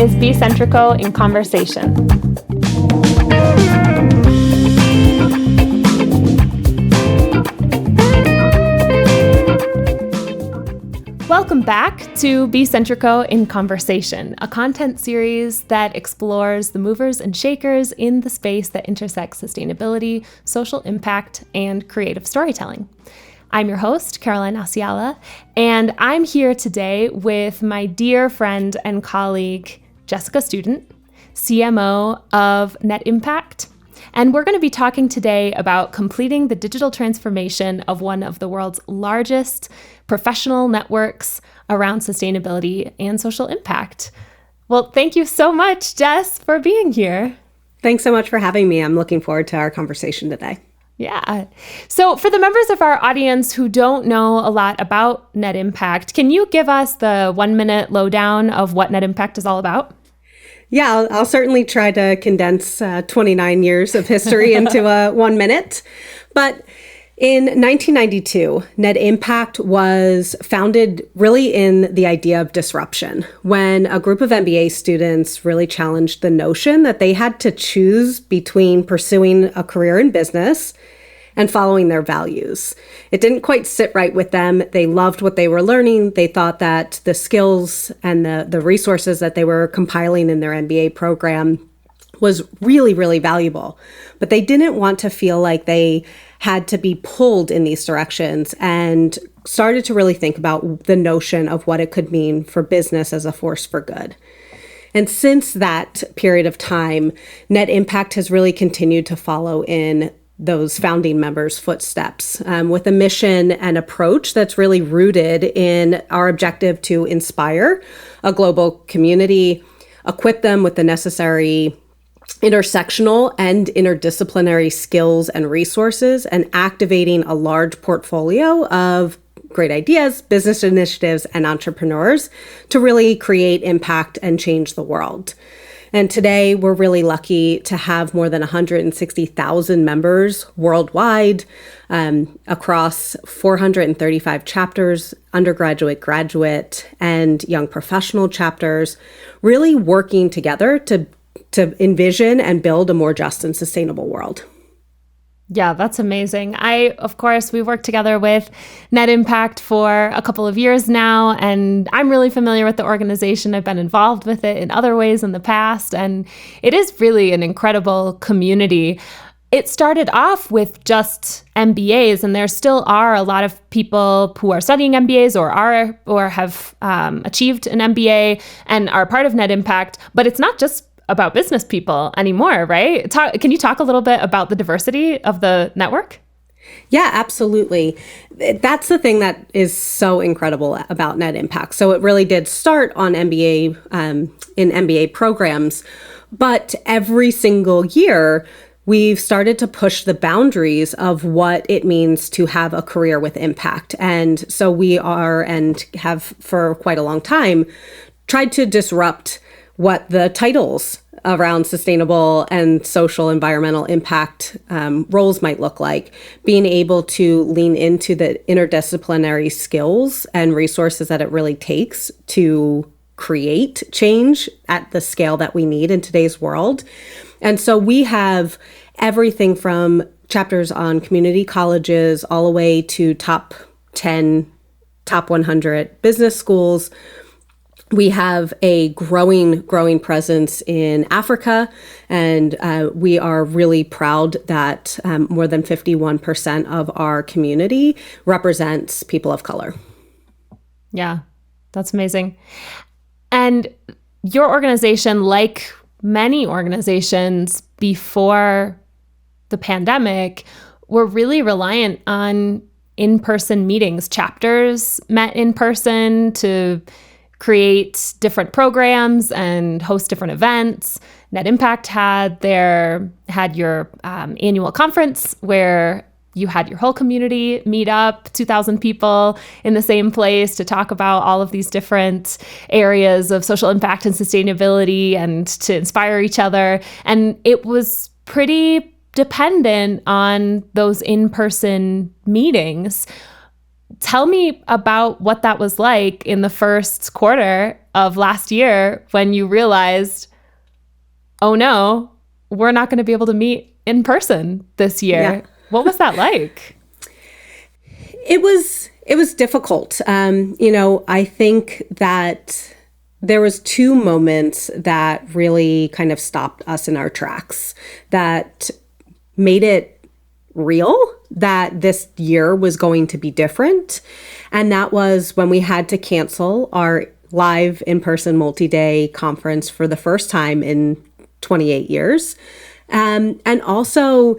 is BCentrico in Conversation. Welcome back to BCentrico in Conversation, a content series that explores the movers and shakers in the space that intersects sustainability, social impact, and creative storytelling. I'm your host, Caroline Asiala, and I'm here today with my dear friend and colleague, Jessica Student, CMO of Net Impact. And we're going to be talking today about completing the digital transformation of one of the world's largest professional networks around sustainability and social impact. Well, thank you so much, Jess, for being here. Thanks so much for having me. I'm looking forward to our conversation today. Yeah. So for the members of our audience who don't know a lot about Net Impact, can you give us the 1-minute lowdown of what Net Impact is all about? Yeah, I'll certainly try to condense 29 years of history into 1 minute. But in 1992, Net Impact was founded really in the idea of disruption, when a group of MBA students really challenged the notion that they had to choose between pursuing a career in business and following their values. It didn't quite sit right with them. They loved what they were learning. They thought that the skills and the resources that they were compiling in their MBA program was really, really valuable. But they didn't want to feel like they had to be pulled in these directions, and started to really think about the notion of what it could mean for business as a force for good. And since that period of time, Net Impact has really continued to follow in those founding members' footsteps with a mission and approach that's really rooted in our objective to inspire a global community, equip them with the necessary intersectional and interdisciplinary skills and resources, and activating a large portfolio of great ideas, business initiatives, and entrepreneurs to really create impact and change the world. And today, we're really lucky to have more than 160,000 members worldwide across 435 chapters, undergraduate, graduate, and young professional chapters, really working together to envision and build a more just and sustainable world. Yeah, that's amazing. Of course, we've worked together with Net Impact for a couple of years now, and I'm really familiar with the organization. I've been involved with it in other ways in the past, and it is really an incredible community. It started off with just MBAs, and there still are a lot of people who are studying MBAs or have achieved an MBA and are part of Net Impact, but it's not just about business people anymore, right? Can you talk a little bit about the diversity of the network? Yeah, absolutely. That's the thing that is so incredible about Net Impact. So it really did start on MBA, in MBA programs, but every single year, we've started to push the boundaries of what it means to have a career with impact. And so we are, and have for quite a long time, tried to disrupt what the titles around sustainable and social environmental impact roles might look like, being able to lean into the interdisciplinary skills and resources that it really takes to create change at the scale that we need in today's world. And so we have everything from chapters on community colleges all the way to top 10, top 100 business schools. We have a growing presence in Africa, and we are really proud that more than 51% of our community represents people of color. Yeah, that's amazing. And your organization, like many organizations before the pandemic, were really reliant on in-person meetings. Chapters met in person to create different programs and host different events. Net Impact had your annual conference where you had your whole community meet up, 2,000 people in the same place to talk about all of these different areas of social impact and sustainability and to inspire each other. And it was pretty dependent on those in-person meetings. tell me about what that was like in the first quarter of last year when you realized, oh no, we're not going to be able to meet in person this year. Yeah. What was that like? It was difficult. I think that there was two moments that really kind of stopped us in our tracks that made it real that this year was going to be different. And that was when we had to cancel our live in-person multi-day conference for the first time in 28 years. And also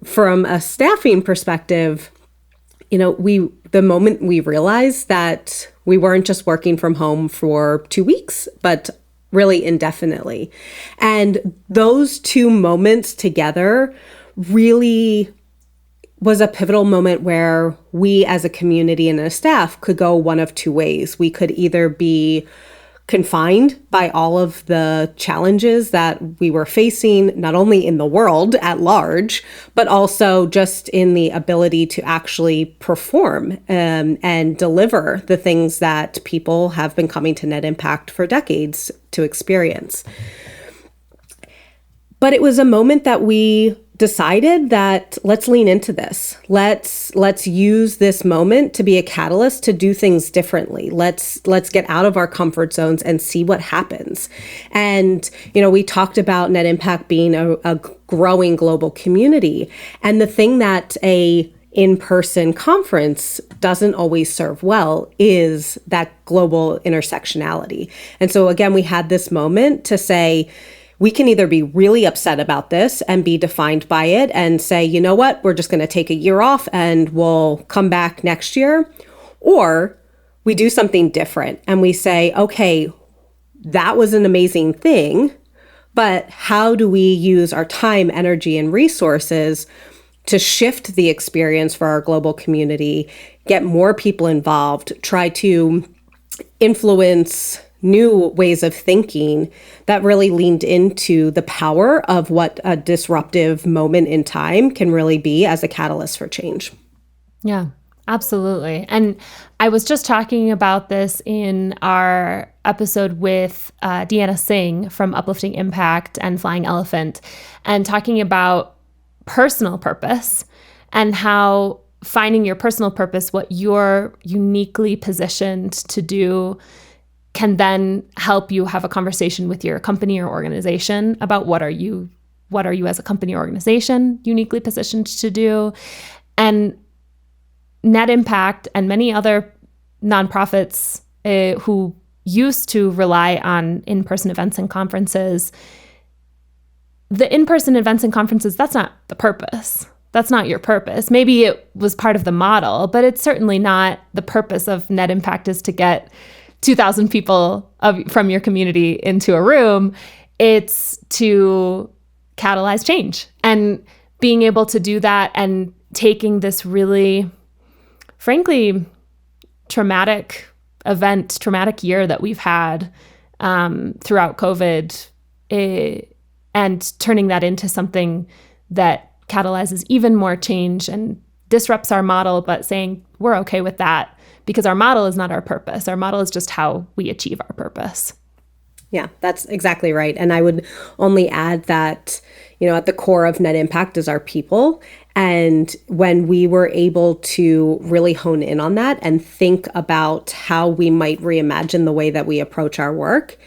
from a staffing perspective, the moment we realized that we weren't just working from home for 2 weeks, but really indefinitely. And those two moments together really was a pivotal moment where we as a community and a staff could go one of two ways. We could either be confined by all of the challenges that we were facing, not only in the world at large, but also just in the ability to actually perform and deliver the things that people have been coming to Net Impact for decades to experience. But it was a moment that we decided that let's lean into this. Let's use this moment to be a catalyst to do things differently. Let's get out of our comfort zones and see what happens. And we talked about Net Impact being a growing global community, and the thing that a in-person conference doesn't always serve well is that global intersectionality. And so again, we had this moment to say, we can either be really upset about this and be defined by it and say, you know what, we're just going to take a year off and we'll come back next year. Or we do something different and we say, okay, that was an amazing thing, but how do we use our time, energy, and resources to shift the experience for our global community, get more people involved, try to influence new ways of thinking that really leaned into the power of what a disruptive moment in time can really be as a catalyst for change. Yeah, absolutely. And I was just talking about this in our episode with Deanna Singh from Uplifting Impact and Flying Elephant, and talking about personal purpose and how finding your personal purpose, what you're uniquely positioned to do, can then help you have a conversation with your company or organization about what are you as a company or organization uniquely positioned to do. And Net Impact and many other nonprofits who used to rely on in-person events and conferences, the in-person events and conferences, that's not the purpose. That's not your purpose. Maybe it was part of the model, but it's certainly not the purpose of Net Impact is to get 2,000 people from your community into a room. It's to catalyze change, and being able to do that and taking this really, frankly, traumatic year that we've had throughout COVID, and turning that into something that catalyzes even more change and disrupts our model, but saying we're okay with that. Because our model is not our purpose. Our model is just how we achieve our purpose. Yeah, that's exactly right. And I would only add that, at the core of Net Impact is our people. And when we were able to really hone in on that and think about how we might reimagine the way that we approach our work,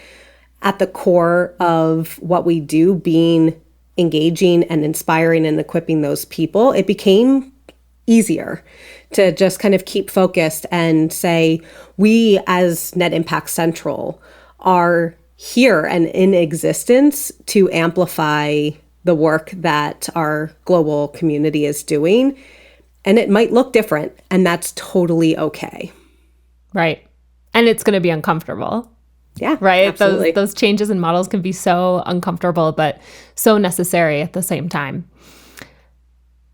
at the core of what we do being engaging and inspiring and equipping those people, it became easier to just kind of keep focused and say, we as Net Impact Central are here and in existence to amplify the work that our global community is doing. And it might look different, and that's totally okay. Right. And it's going to be uncomfortable. Yeah, right. Absolutely. Those changes in models can be so uncomfortable, but so necessary at the same time.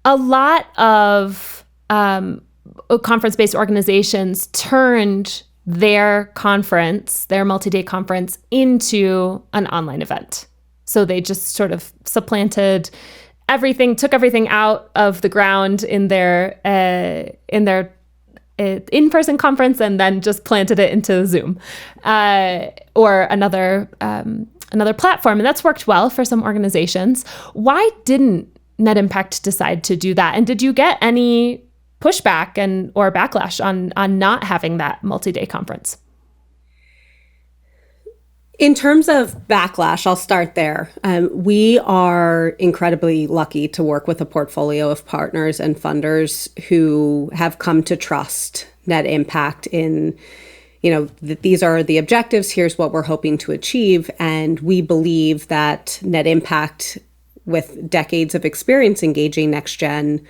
A lot of conference-based organizations turned their multi-day conference, into an online event. So they just sort of supplanted everything, took everything out of the ground in their in-person conference and then just planted it into Zoom or another platform. And that's worked well for some organizations. Why didn't Net Impact decide to do that? And did you get any pushback or backlash on not having that multi-day conference? In terms of backlash, I'll start there. We are incredibly lucky to work with a portfolio of partners and funders who have come to trust Net Impact in, these are the objectives, here's what we're hoping to achieve. And we believe that Net Impact, with decades of experience engaging next-gen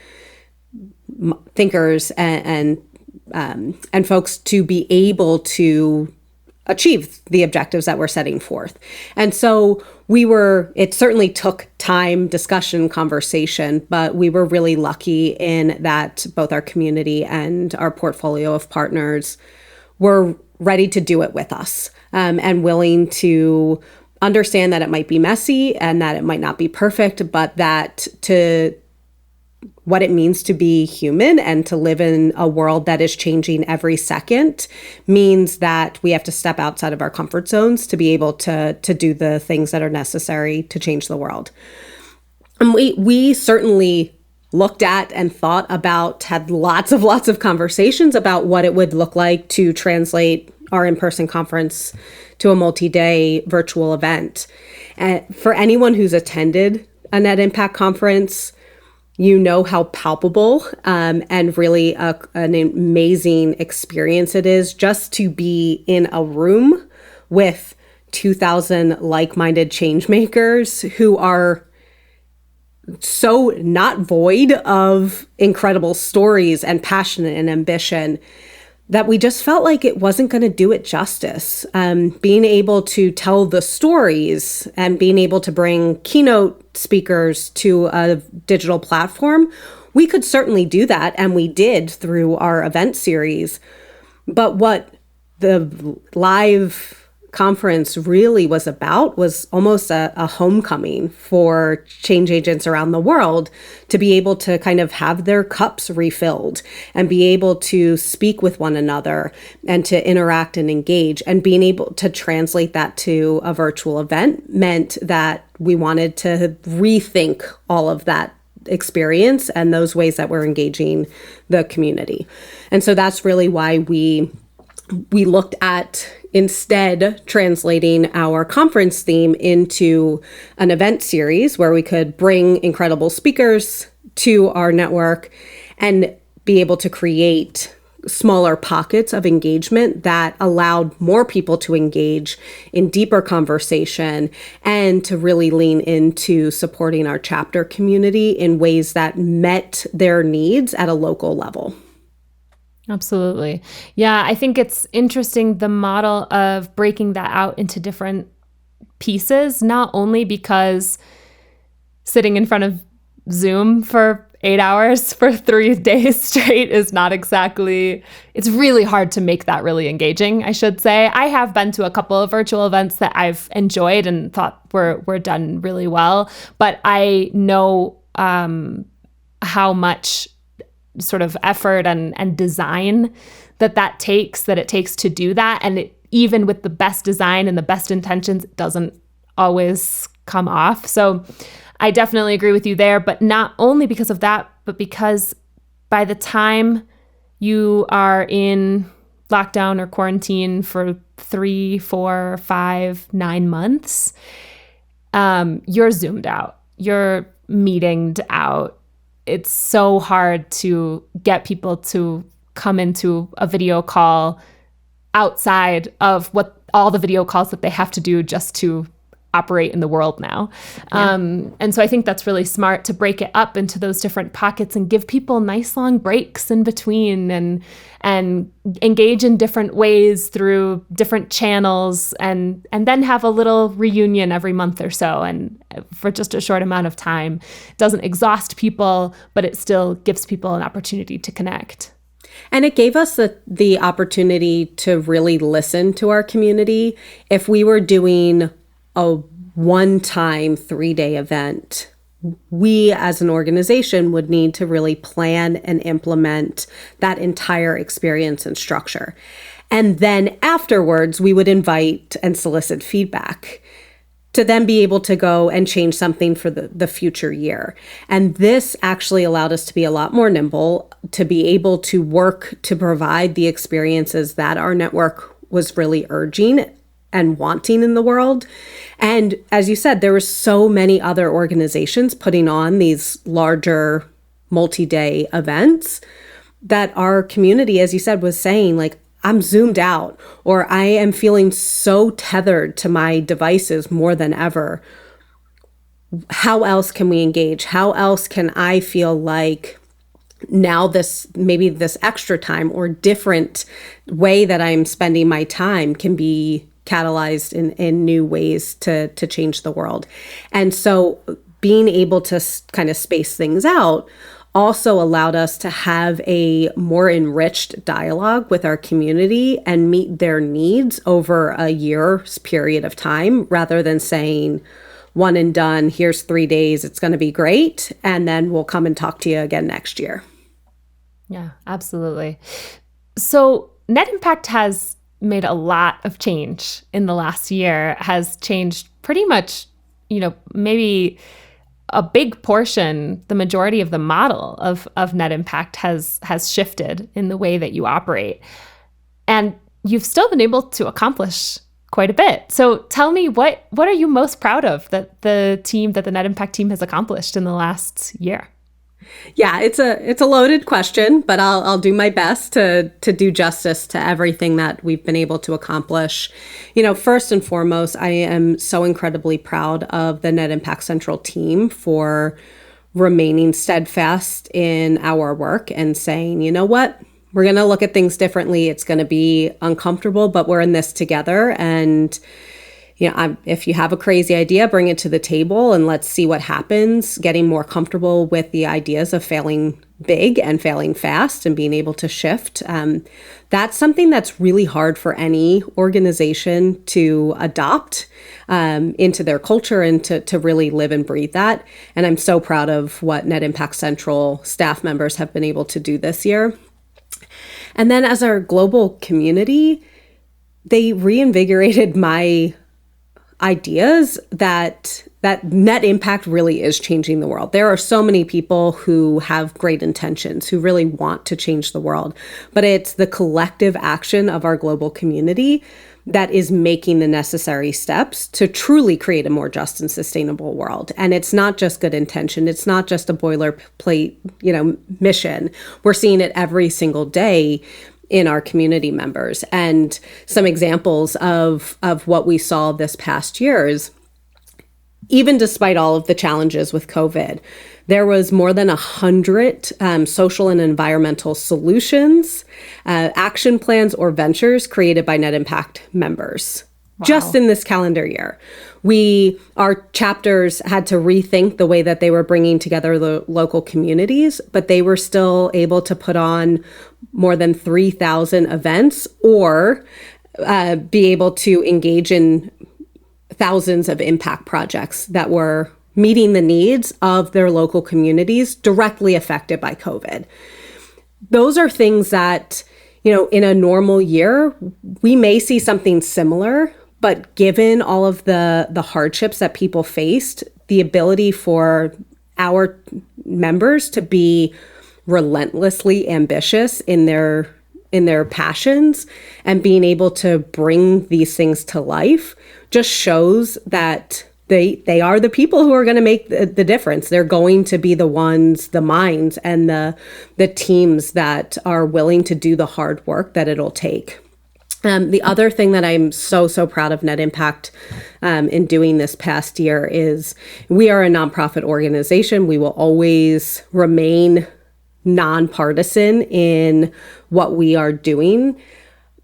thinkers and folks, to be able to achieve the objectives that we're setting forth. And so it certainly took time, discussion, conversation, but we were really lucky in that both our community and our portfolio of partners were ready to do it with us, and willing to understand that it might be messy and that it might not be perfect, but that what it means to be human and to live in a world that is changing every second means that we have to step outside of our comfort zones to be able to do the things that are necessary to change the world. And we certainly looked at and thought about, had lots of conversations about what it would look like to translate our in-person conference to a multi-day virtual event. And for anyone who's attended a Net Impact conference, you know how palpable and really an amazing experience it is just to be in a room with 2,000 like-minded change makers who are so not void of incredible stories and passion and ambition, that we just felt like it wasn't going to do it justice. Being able to tell the stories and being able to bring keynote speakers to a digital platform, we could certainly do that, and we did through our event series. But what the live conference really was about was almost a homecoming for change agents around the world to be able to kind of have their cups refilled and be able to speak with one another and to interact and engage. And being able to translate that to a virtual event meant that we wanted to rethink all of that experience and those ways that we're engaging the community. And so that's really why we looked at instead translating our conference theme into an event series where we could bring incredible speakers to our network and be able to create smaller pockets of engagement that allowed more people to engage in deeper conversation and to really lean into supporting our chapter community in ways that met their needs at a local level. Absolutely. Yeah, I think it's interesting, the model of breaking that out into different pieces, not only because sitting in front of Zoom for 8 hours for 3 days straight is not exactly, it's really hard to make that really engaging, I should say. I have been to a couple of virtual events that I've enjoyed and thought were done really well, but I know how much sort of effort and design that it takes to do that. And even with the best design and the best intentions, it doesn't always come off. So I definitely agree with you there, but not only because of that, but because by the time you are in lockdown or quarantine for 3, 4, 5, 9 months, you're Zoomed out, you're meetinged out. It's so hard to get people to come into a video call outside of what all the video calls that they have to do just to operate in the world now. Yeah. And so I think that's really smart to break it up into those different pockets and give people nice long breaks in between and engage in different ways through different channels and then have a little reunion every month or so, and for just a short amount of time. It doesn't exhaust people, but it still gives people an opportunity to connect. And it gave us the opportunity to really listen to our community. If we were doing a one-time 3-day event, we as an organization would need to really plan and implement that entire experience and structure. And then afterwards, we would invite and solicit feedback to then be able to go and change something for the future year. And this actually allowed us to be a lot more nimble, to be able to work to provide the experiences that our network was really urging and wanting in the world. And as you said, there were so many other organizations putting on these larger multi-day events that our community, as you said, was saying, like, I'm zoomed out, or I am feeling so tethered to my devices more than ever. How else can we engage? How else can I feel like now maybe this extra time or different way that I'm spending my time can be catalyzed in new ways to change the world? And so being able to kind of space things out also allowed us to have a more enriched dialogue with our community and meet their needs over a year's period of time, rather than saying one and done, here's 3 days, it's going to be great, and then we'll come and talk to you again next year. Yeah, absolutely. So Net Impact has made a lot of change in the last year, has changed pretty much, maybe a big portion, the majority of the model of Net Impact has shifted in the way that you operate. And you've still been able to accomplish quite a bit. So tell me, what are you most proud of that the Net Impact team has accomplished in the last year? Yeah, it's a loaded question, but I'll do my best to do justice to everything that we've been able to accomplish. First and foremost, I am so incredibly proud of the Net Impact Central team for remaining steadfast in our work and saying, you know what, we're going to look at things differently. It's going to be uncomfortable, but we're in this together. And if you have a crazy idea, bring it to the table and let's see what happens. Getting more comfortable with the ideas of failing big and failing fast and being able to shift. That's something that's really hard for any organization to adopt into their culture and to really live and breathe that. And I'm so proud of what Net Impact Central staff members have been able to do this year. And then as our global community, they reinvigorated my ideas that net impact really is changing the world. There are so many people who have great intentions, who really want to change the world, but it's the collective action of our global community that is making the necessary steps to truly create a more just and sustainable world. And it's not just good intention. It's not just a boilerplate, mission. We're seeing it every single day in our community members. And some examples of what we saw this past year is, even despite all of the challenges with COVID, there was more than 100 social and environmental solutions, action plans, or ventures created by Net Impact members. Wow. Just in this calendar year. Our chapters had to rethink the way that they were bringing together the local communities, but they were still able to put on more than 3,000 events or be able to engage in thousands of impact projects that were meeting the needs of their local communities directly affected by COVID. Those are things that, in a normal year, we may see something similar, but given all of the hardships that people faced, the ability for our members to be relentlessly ambitious in their passions and being able to bring these things to life just shows that they are the people who are going to make the difference. They're going to be the ones, the minds, and the teams that are willing to do the hard work that it'll take. The other thing that I'm so proud of Net Impact in doing this past year is we are a nonprofit organization. We will always remain nonpartisan in what we are doing.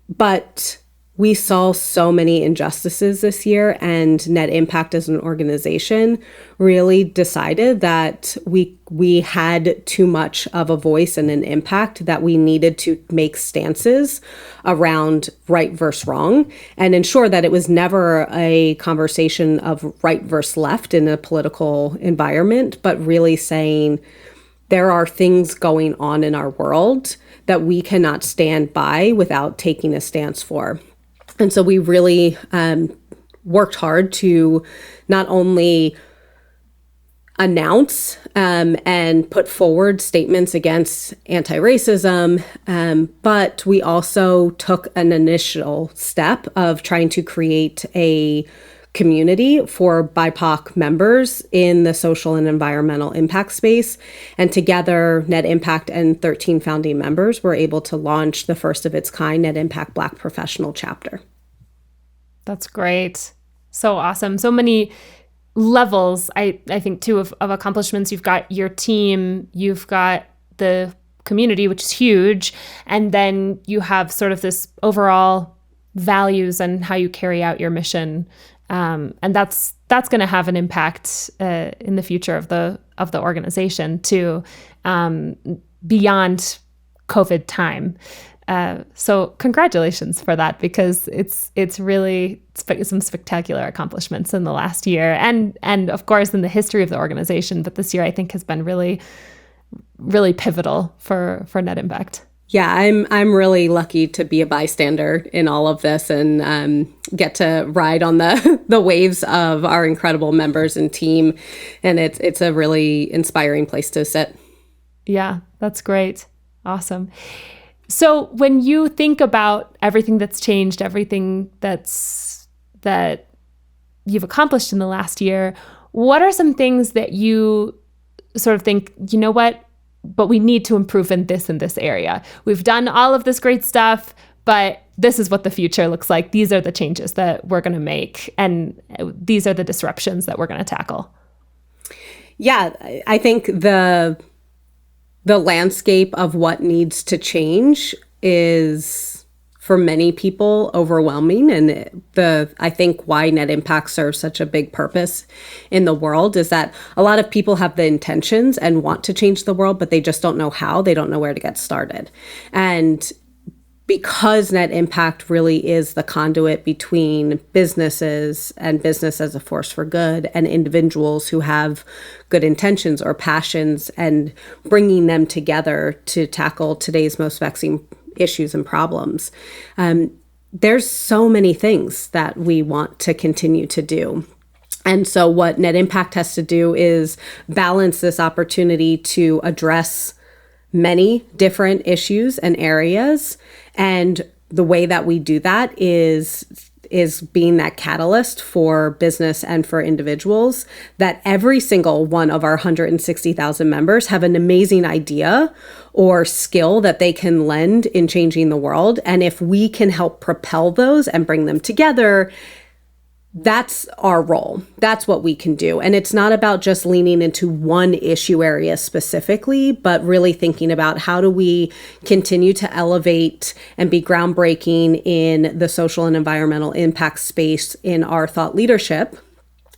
But we saw so many injustices this year, and Net Impact as an organization really decided that we had too much of a voice and an impact, that we needed to make stances around right versus wrong and ensure that it was never a conversation of right versus left in a political environment, but really saying there are things going on in our world that we cannot stand by without taking a stance for. And so we really worked hard to not only announce and put forward statements against anti-racism, but we also took an initial step of trying to create a community for BIPOC members in the social and environmental impact space. And together, Net Impact and 13 founding members were able to launch the first of its kind Net Impact Black Professional Chapter. That's great. So awesome. So many levels, I think, too, of accomplishments. You've got your team, you've got the community, which is huge, and then you have sort of this overall values and how you carry out your mission. And that's going to have an impact in the future of the organization too, beyond COVID time. So congratulations for that, because it's really some spectacular accomplishments in the last year, and of course in the history of the organization. But this year, I think, has been really, really pivotal for Net Impact. Yeah, I'm really lucky to be a bystander in all of this and get to ride on the waves of our incredible members and team. And it's a really inspiring place to sit. Yeah, that's great. Awesome. So when you think about everything that's changed, everything that you've accomplished in the last year, what are some things that you sort of think, you know what, but we need to improve in this area? We've done all of this great stuff, but this is what the future looks like. These are the changes that we're going to make, and these are the disruptions that we're going to tackle. Yeah, I think the landscape of what needs to change is, for many people, overwhelming. And I think why Net Impact serves such a big purpose in the world is that a lot of people have the intentions and want to change the world, but they just don't know how. They don't know where to get started. And because Net Impact really is the conduit between businesses and business as a force for good and individuals who have good intentions or passions, and bringing them together to tackle today's most vexing issues and problems. There's so many things that we want to continue to do. And so what Net Impact has to do is balance this opportunity to address many different issues and areas. And the way that we do that is being that catalyst for business and for individuals, that every single one of our 160,000 members have an amazing idea or skill that they can lend in changing the world. And if we can help propel those and bring them together, that's our role. That's what we can do. And it's not about just leaning into one issue area specifically, but really thinking about how do we continue to elevate and be groundbreaking in the social and environmental impact space in our thought leadership.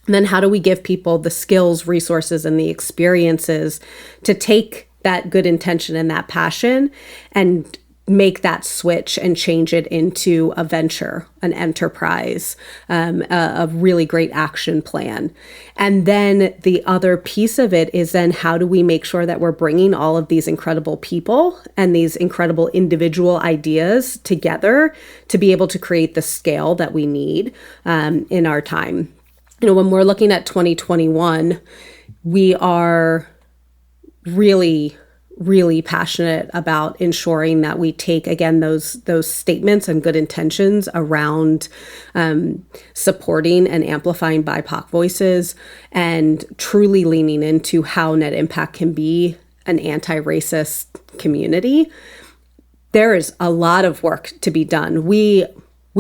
And then how do we give people the skills, resources, and the experiences to take that good intention and that passion and make that switch and change it into a venture, an enterprise, a really great action plan. And then the other piece of it is then how do we make sure that we're bringing all of these incredible people and these incredible individual ideas together to be able to create the scale that we need in our time. You know, when we're looking at 2021, we are really passionate about ensuring that we take, again, those statements and good intentions around supporting and amplifying BIPOC voices and truly leaning into how Net Impact can be an anti-racist community. There is a lot of work to be done. We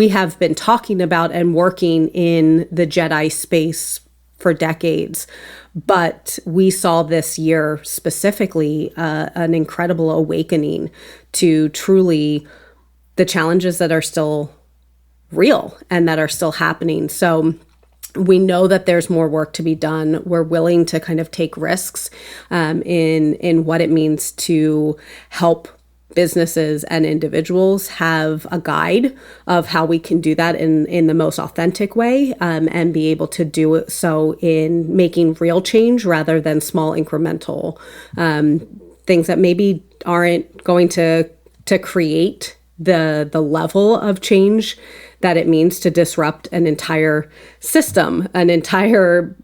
have been talking about and working in the JEDI space for decades. But we saw this year specifically an incredible awakening to truly the challenges that are still real and that are still happening. So we know that there's more work to be done. We're willing to kind of take risks in what it means to help businesses and individuals have a guide of how we can do that in the most authentic way, and be able to do it so in making real change rather than small incremental things that maybe aren't going to create the level of change that it means to disrupt an entire system, an entire,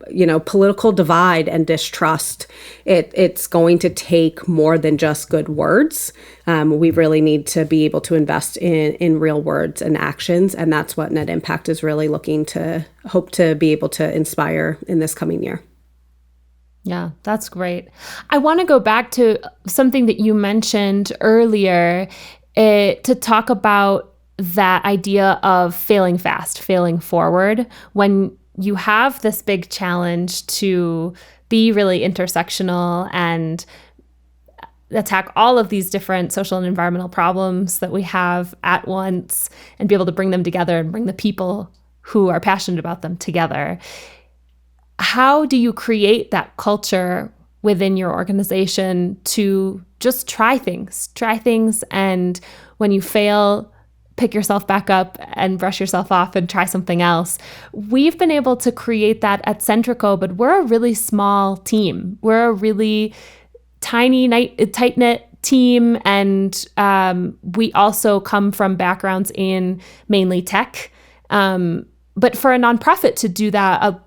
political divide and distrust. It's going to take more than just good words. We really need to be able to invest in real words and actions. And that's what Net Impact is really looking to hope to be able to inspire in this coming year. Yeah, that's great. I want to go back to something that you mentioned earlier to talk about that idea of failing fast, failing forward. When you have this big challenge to be really intersectional and attack all of these different social and environmental problems that we have at once and be able to bring them together and bring the people who are passionate about them together, how do you create that culture within your organization to just try things, and when you fail, pick yourself back up and brush yourself off and try something else? We've been able to create that at Centrico, but we're a really small team. We're a really tiny, tight-knit team, and we also come from backgrounds in mainly tech. But for a nonprofit to do that,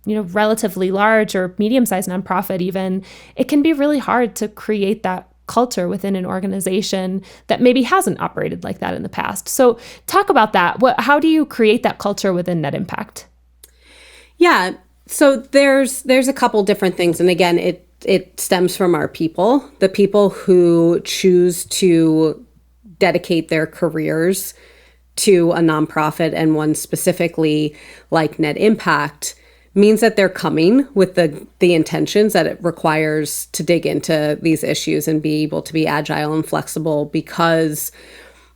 relatively large or medium-sized nonprofit even, it can be really hard to create that culture within an organization that maybe hasn't operated like that in the past. So talk about that. How do you create that culture within Net Impact? Yeah, so there's a couple different things. And again, it stems from our people, the people who choose to dedicate their careers to a nonprofit, and one specifically like Net Impact, means that they're coming with the intentions that it requires to dig into these issues and be able to be agile and flexible, because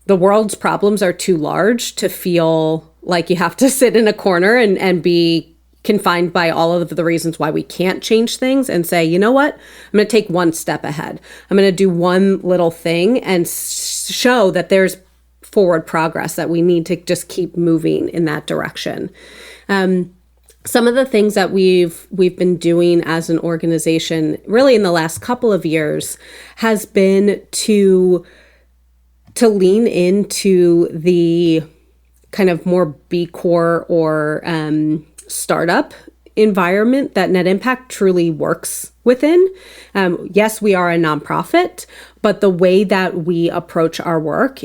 the world's problems are too large to feel like you have to sit in a corner and be confined by all of the reasons why we can't change things, and say, you know what, I'm going to take one step ahead. I'm going to do one little thing and show that there's forward progress, that we need to just keep moving in that direction. Some of the things that we've been doing as an organization really in the last couple of years has been to lean into the kind of more B Corp or startup environment that Net Impact truly works within. Yes, we are a nonprofit, but the way that we approach our work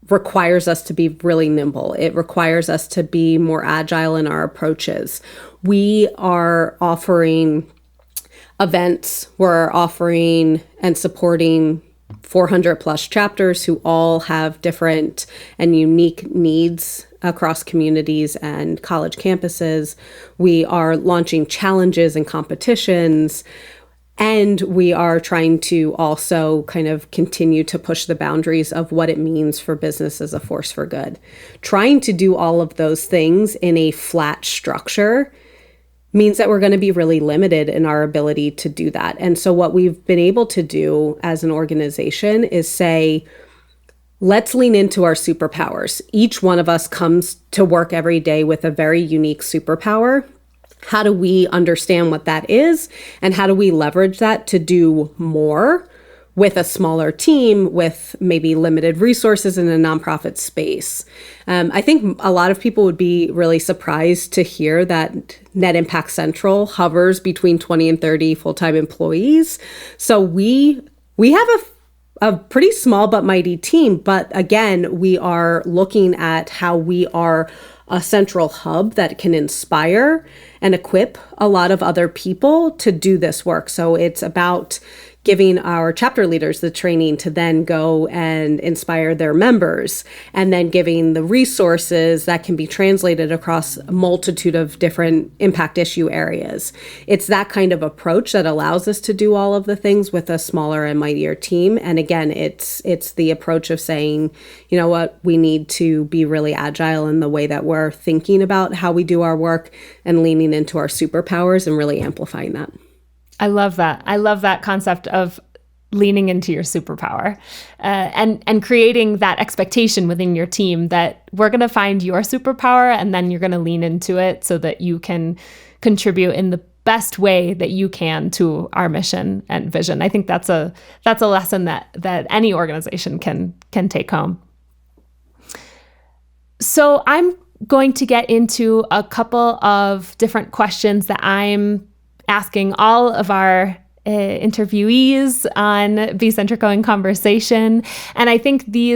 requires us to be really nimble. It requires us to be more agile in our approaches. We are offering events, we're offering and supporting 400 plus chapters who all have different and unique needs across communities and college campuses. We are launching challenges and competitions. And we are trying to also kind of continue to push the boundaries of what it means for business as a force for good. Trying to do all of those things in a flat structure means that we're going to be really limited in our ability to do that. And so what we've been able to do as an organization is say, let's lean into our superpowers. Each one of us comes to work every day with a very unique superpower. How do we understand what that is? And how do we leverage that to do more with a smaller team, with maybe limited resources in a nonprofit space? I think a lot of people would be really surprised to hear that Net Impact Central hovers between 20 and 30 full-time employees. So we have a pretty small but mighty team. But again, we are looking at how we are a central hub that can inspire and equip a lot of other people to do this work. So it's about giving our chapter leaders the training to then go and inspire their members, and then giving the resources that can be translated across a multitude of different impact issue areas. It's that kind of approach that allows us to do all of the things with a smaller and mightier team. And again, it's the approach of saying, you know what, we need to be really agile in the way that we're thinking about how we do our work, and leaning into our superpowers and really amplifying that. I love that. I love that concept of leaning into your superpower, and creating that expectation within your team that we're going to find your superpower, and then you're going to lean into it so that you can contribute in the best way that you can to our mission and vision. I think that's a lesson that any organization can take home. So I'm going to get into a couple of different questions that I'm asking all of our interviewees on BCentrico in Conversation. And I think the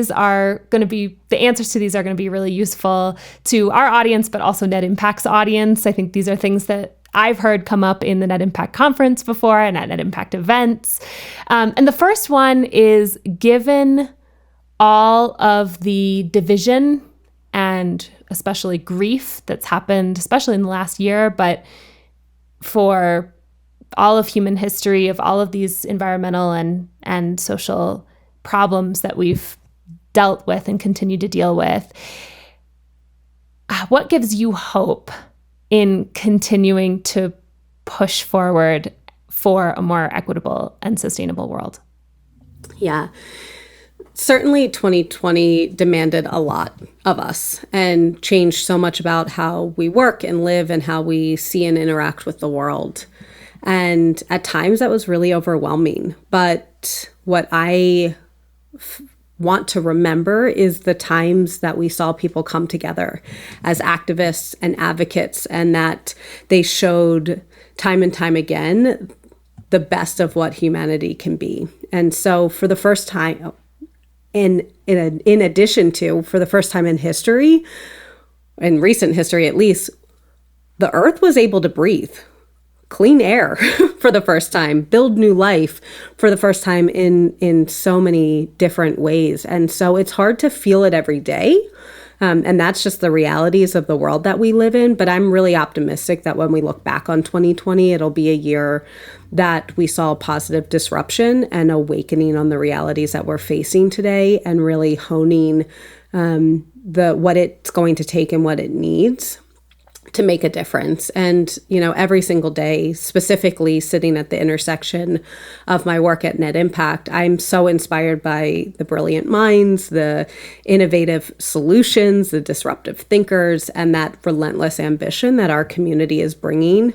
answers to these are going to be really useful to our audience, but also Net Impact's audience. I think these are things that I've heard come up in the Net Impact conference before and at Net Impact events. And the first one is, given all of the division and especially grief that's happened, especially in the last year, but for all of human history, of all of these environmental and social problems that we've dealt with and continue to deal with, what gives you hope in continuing to push forward for a more equitable and sustainable world? Yeah. Certainly 2020 demanded a lot of us and changed so much about how we work and live and how we see and interact with the world. And at times that was really overwhelming. But what I want to remember is the times that we saw people come together as activists and advocates, and that they showed time and time again the best of what humanity can be. And so for the first time, in addition to, for the first time in history, in recent history at least, the earth was able to breathe clean air for the first time, build new life for the first time in so many different ways. And so it's hard to feel it every day. And that's just the realities of the world that we live in. But I'm really optimistic that when we look back on 2020, it'll be a year that we saw positive disruption and awakening on the realities that we're facing today, and really honing what it's going to take and what it needs to make a difference. And, every single day, specifically sitting at the intersection of my work at Net Impact, I'm so inspired by the brilliant minds, the innovative solutions, the disruptive thinkers, and that relentless ambition that our community is bringing,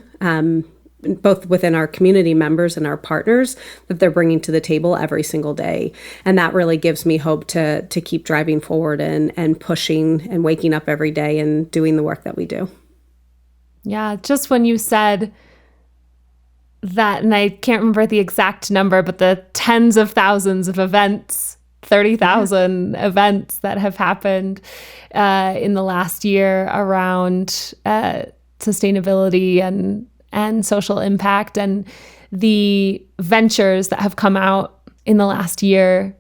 both within our community members and our partners, that they're bringing to the table every single day. And that really gives me hope to keep driving forward and pushing and waking up every day and doing the work that we do. Yeah, just when you said that, and I can't remember the exact number, but the tens of thousands of events, 30,000 events that have happened in the last year around sustainability and social impact, and the ventures that have come out in the last year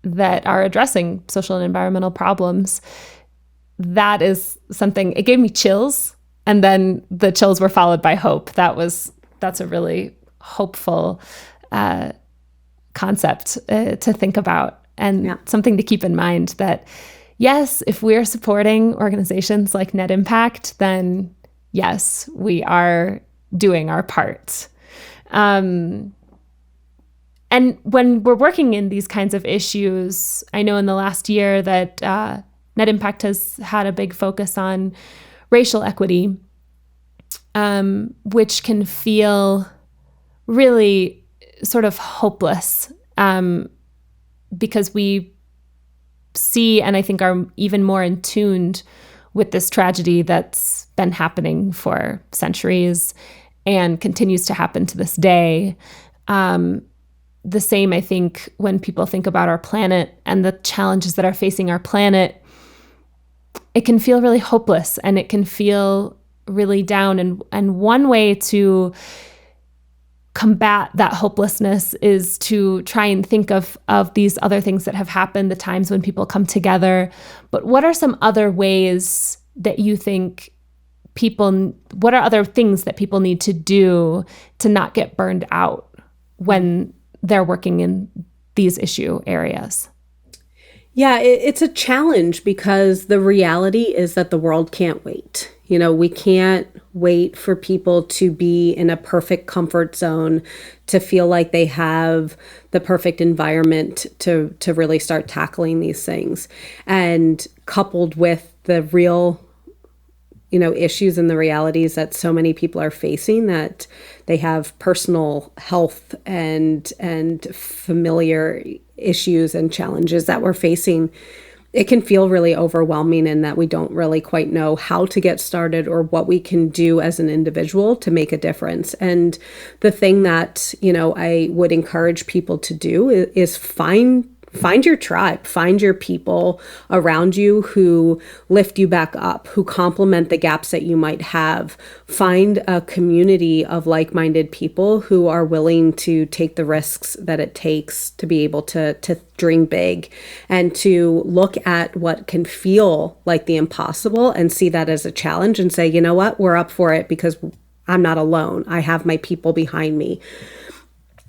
that are addressing social and environmental problems, that is something, it gave me chills. And then the chills were followed by hope. That's a really hopeful concept to think about, and something to keep in mind, that yes, if we're supporting organizations like Net Impact, then yes, we are doing our part. And when we're working in these kinds of issues, I know in the last year that Net Impact has had a big focus on racial equity, which can feel really sort of hopeless, because we see, and I think are even more in tune with this tragedy that's been happening for centuries and continues to happen to this day. The same, I think, when people think about our planet and the challenges that are facing our planet, it can feel really hopeless, and it can feel really down. And one way to combat that hopelessness is to try and think of these other things that have happened, the times when people come together. But what are some other ways that you think what are other things that people need to do to not get burned out when they're working in these issue areas? Yeah, it's a challenge because the reality is that the world can't wait. We can't wait for people to be in a perfect comfort zone, to feel like they have the perfect environment to really start tackling these things. And coupled with the real issues and the realities that so many people are facing, that they have personal health and familiar issues and challenges that we're facing, it can feel really overwhelming, and that we don't really quite know how to get started or what we can do as an individual to make a difference. And the thing that, I would encourage people to do is find your tribe, find your people around you who lift you back up, who complement the gaps that you might have. Find a community of like-minded people who are willing to take the risks that it takes to be able to dream big, and to look at what can feel like the impossible and see that as a challenge and say, you know what, we're up for it because I'm not alone. I have my people behind me.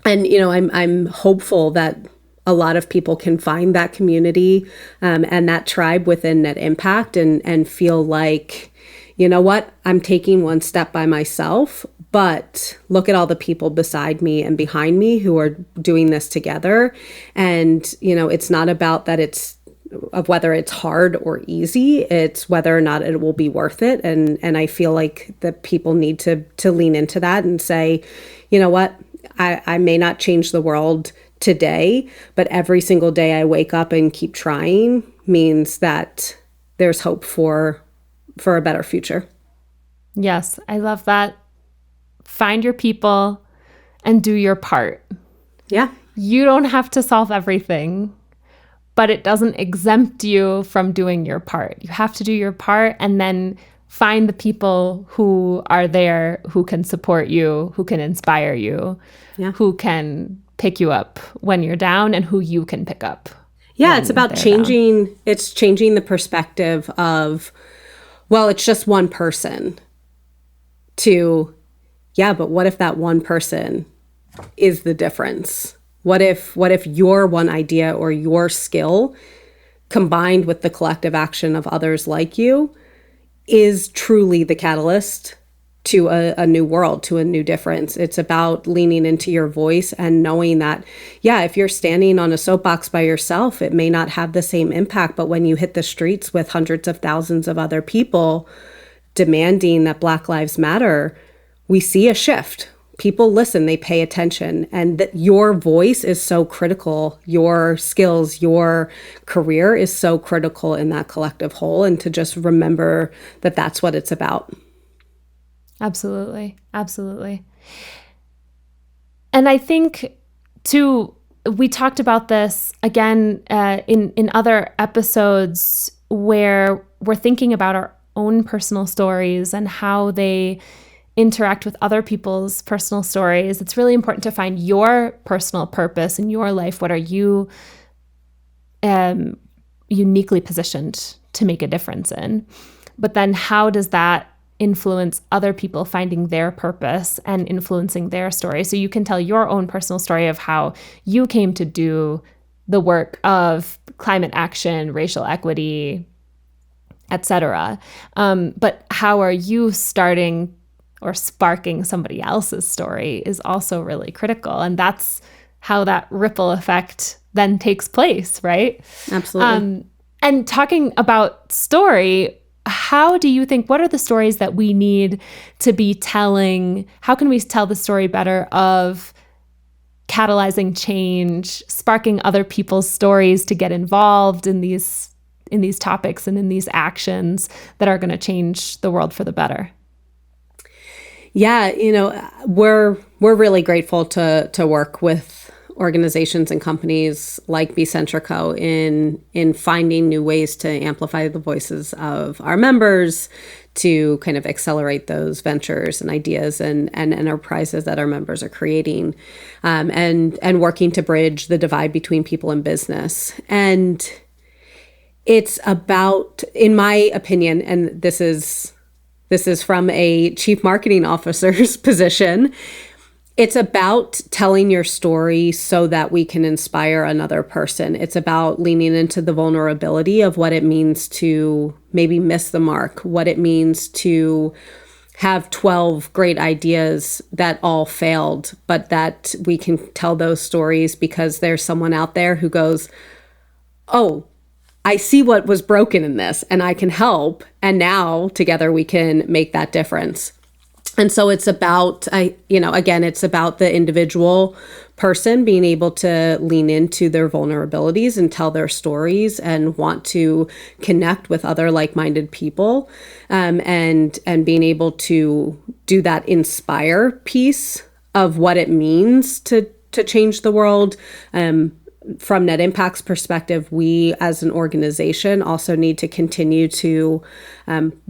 And, I'm hopeful that a lot of people can find that community and that tribe within Net Impact and feel like, you know what, I'm taking one step by myself, but look at all the people beside me and behind me who are doing this together. And, it's not about that of whether it's hard or easy, it's whether or not it will be worth it. And I feel like that people need to lean into that and say, you know what, I may not change the world today, but every single day I wake up and keep trying means that there's hope for a better future. Yes, I love that. Find your people and do your part. Yeah. You don't have to solve everything, but it doesn't exempt you from doing your part. You have to do your part, and then find the people who are there, who can support you, who can inspire you, who can pick you up when you're down, and who you can pick up. Yeah, it's about changing the perspective of, well, it's just one person, to, yeah, but what if that one person is the difference? What if your one idea or your skill combined with the collective action of others like you is truly the catalyst to a new world, to a new difference? It's about leaning into your voice and knowing that, yeah, if you're standing on a soapbox by yourself, it may not have the same impact. But when you hit the streets with hundreds of thousands of other people demanding that Black Lives Matter, we see a shift. People listen, they pay attention, and that your voice is so critical. Your skills, your career is so critical in that collective whole, and to just remember that that's what it's about. Absolutely. Absolutely. And I think, too, we talked about this again in other episodes where we're thinking about our own personal stories and how they interact with other people's personal stories. It's really important to find your personal purpose in your life. What are you uniquely positioned to make a difference in? But then how does that influence other people finding their purpose and influencing their story? So you can tell your own personal story of how you came to do the work of climate action, racial equity, etc. But how are you starting or sparking somebody else's story is also really critical. And that's how that ripple effect then takes place, right? Absolutely. And talking about story, how do you think, what are the stories that we need to be telling? How can we tell the story better of catalyzing change, sparking other people's stories to get involved in these topics and in these actions that are going to change the world for the better? Yeah, we're really grateful to work with organizations and companies like BCentrico in finding new ways to amplify the voices of our members, to kind of accelerate those ventures and ideas and enterprises that our members are creating, and working to bridge the divide between people and business. And it's about, in my opinion, and this is from a chief marketing officer's position, it's about telling your story so that we can inspire another person. It's about leaning into the vulnerability of what it means to maybe miss the mark, what it means to have 12 great ideas that all failed, but that we can tell those stories because there's someone out there who goes, oh, I see what was broken in this and I can help. And now together we can make that difference. And so it's about, it's about the individual person being able to lean into their vulnerabilities and tell their stories and want to connect with other like-minded people, and being able to do that inspire piece of what it means to change the world. From Net Impact's perspective, we as an organization also need to continue to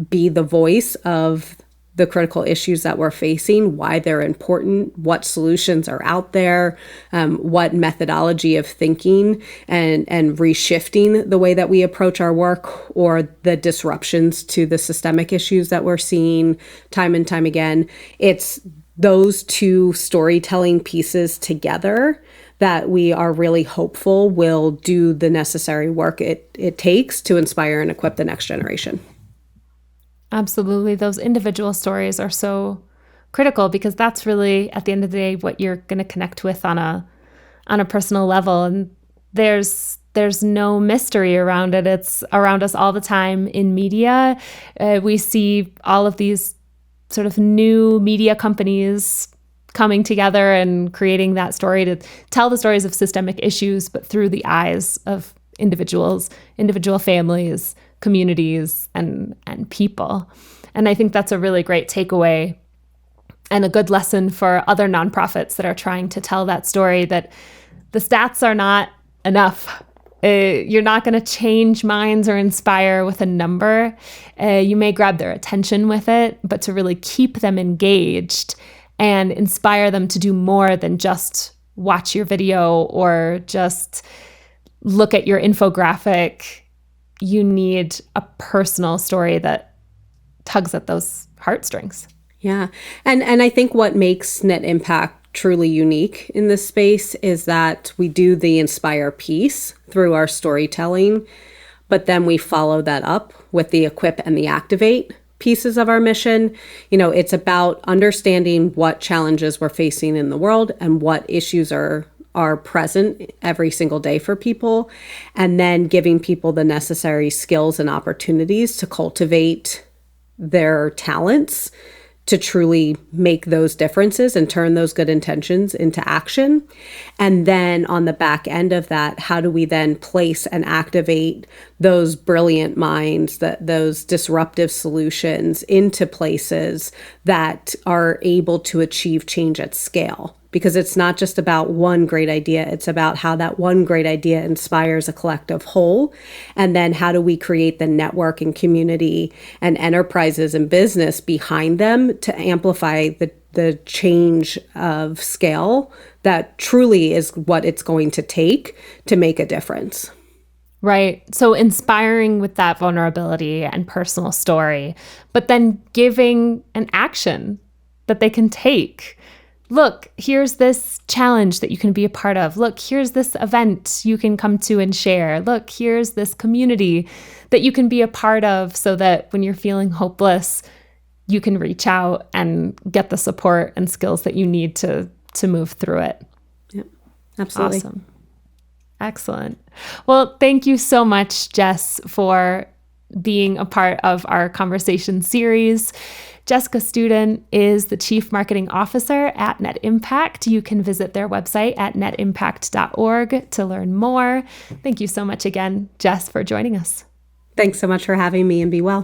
be the voice of the critical issues that we're facing, why they're important, what solutions are out there, what methodology of thinking and reshifting the way that we approach our work, or the disruptions to the systemic issues that we're seeing time and time again. It's those two storytelling pieces together that we are really hopeful will do the necessary work it takes to inspire and equip the next generation. Absolutely. Those individual stories are so critical because that's really, at the end of the day, what you're going to connect with on a personal level. And there's no mystery around it. It's around us all the time in media. We see all of these sort of new media companies coming together and creating that story to tell the stories of systemic issues, but through the eyes of individuals, individual families, communities, and people. And I think that's a really great takeaway and a good lesson for other nonprofits that are trying to tell that story, that the stats are not enough. You're not going to change minds or inspire with a number. You may grab their attention with it, but to really keep them engaged and inspire them to do more than just watch your video or just look at your infographic, you need a personal story that tugs at those heartstrings. Yeah. And I think what makes Net Impact truly unique in this space is that we do the inspire piece through our storytelling, but then we follow that up with the equip and the activate pieces of our mission. It's about understanding what challenges we're facing in the world and what issues are present every single day for people, and then giving people the necessary skills and opportunities to cultivate their talents to truly make those differences and turn those good intentions into action. And then on the back end of that, how do we then place and activate those brilliant minds, those disruptive solutions into places that are able to achieve change at scale? Because it's not just about one great idea, it's about how that one great idea inspires a collective whole. And then how do we create the network and community and enterprises and business behind them to amplify the change of scale that truly is what it's going to take to make a difference. Right. So inspiring with that vulnerability and personal story, but then giving an action that they can take. Look, here's this challenge that you can be a part of. Look, here's this event you can come to and share. Look, here's this community that you can be a part of, so that when you're feeling hopeless, you can reach out and get the support and skills that you need to move through it. Yep, absolutely. Awesome. Excellent. Well, thank you so much, Jess, for being a part of our conversation series. Jessica Student is the Chief Marketing Officer at Net Impact. You can visit their website at netimpact.org to learn more. Thank you so much again, Jess, for joining us. Thanks so much for having me, and be well.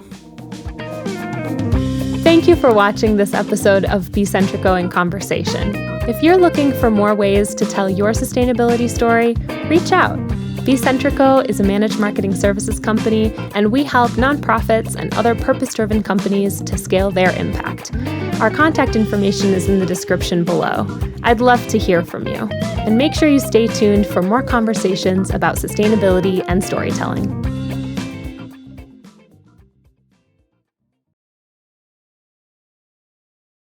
Thank you for watching this episode of BCentrico in Conversation. If you're looking for more ways to tell your sustainability story, reach out. BCentrico is a managed marketing services company, and we help nonprofits and other purpose-driven companies to scale their impact. Our contact information is in the description below. I'd love to hear from you. And make sure you stay tuned for more conversations about sustainability and storytelling.